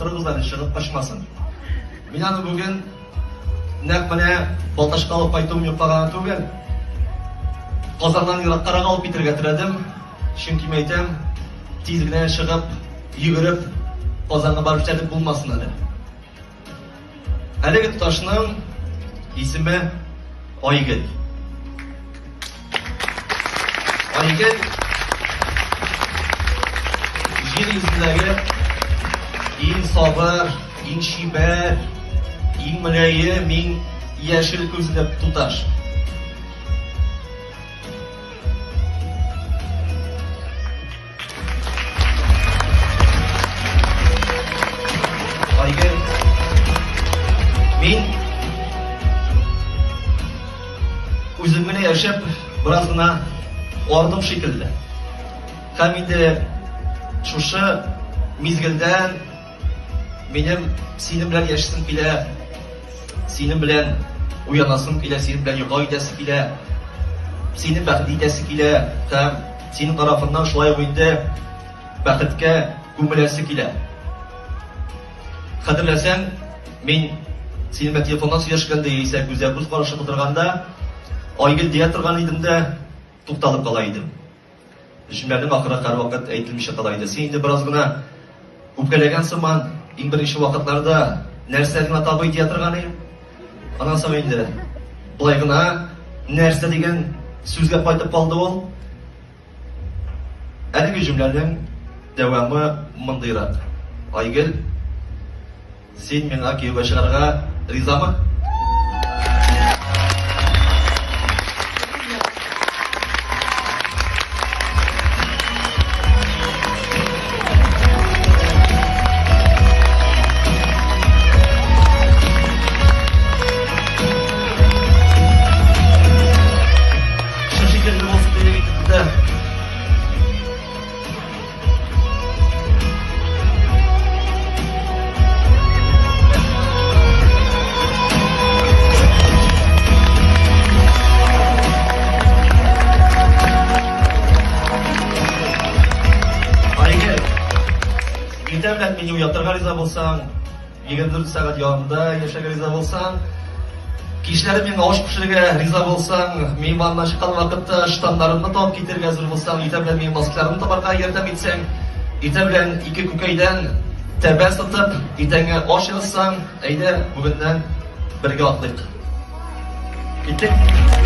отырыңыздар, шығып қашмасын. Мен аны бүгін нәқ міне Балташқа алып қайтуым жоқпаған түгел. Қазаннан Ираққараға алып кетерге тіредім. Чөнки мен айтам, тезігінен шығып, жүгіріп, Қазанға барып жетіп болмасын әлі. Әлеге тұташының есімі Айгүл. Айгүл жер yüzündегі ең сабыр, ең шибәр, ең мүләйім, ең яшіл көзілі тұташ. Айгүл, мен өзіміне яшеп, біраз ғына ордым шекілді. Һәм инде шушы мезгілден менің сенің білән яшысым келе, сенің білән уянасым келе, сенің білән йоға идәсі келе, сенің бәхет идәсі келе, һәм сенің тарафынан шулай ойынды бәхеткә күмеләсе келе. Хәтерләсәң, мен сенің телефоннан сөйләшкәндә яисә күз карашып отырганда, Айгөл дия торган идем дә тукталып кала идем. Җөмләнең ахыры һәрвакыт әйтелмичә кала иде. Син инде бераз гына үпкәләгән сыман, иң беренче вакытларда нәрсә генә табый дия торган идем. Аннан соң инде булай гына нәрсә дигән сүзгә кайтып калды ул. Әлеге җөмләнең дәвамы мондыйрак. Айгөл, син миңа кияүгә чыгарга ризамы? Итәмлән мине уятырга риза булсаң, 24 сәгать янында яшәргә риза булсаң, кичләре миңа аш пешерергә риза булсаң, мин маннан чыккан вакытта штаннарымны табып китәргә әзер булсаң, итәмлән мин маскаларымны табарга ярдәм итсәң, итәмлән ике күкәйдән тәбә сатып, итәңә аш ясаң, әйдә, бүгеннән бергә атлыйк. Киттек.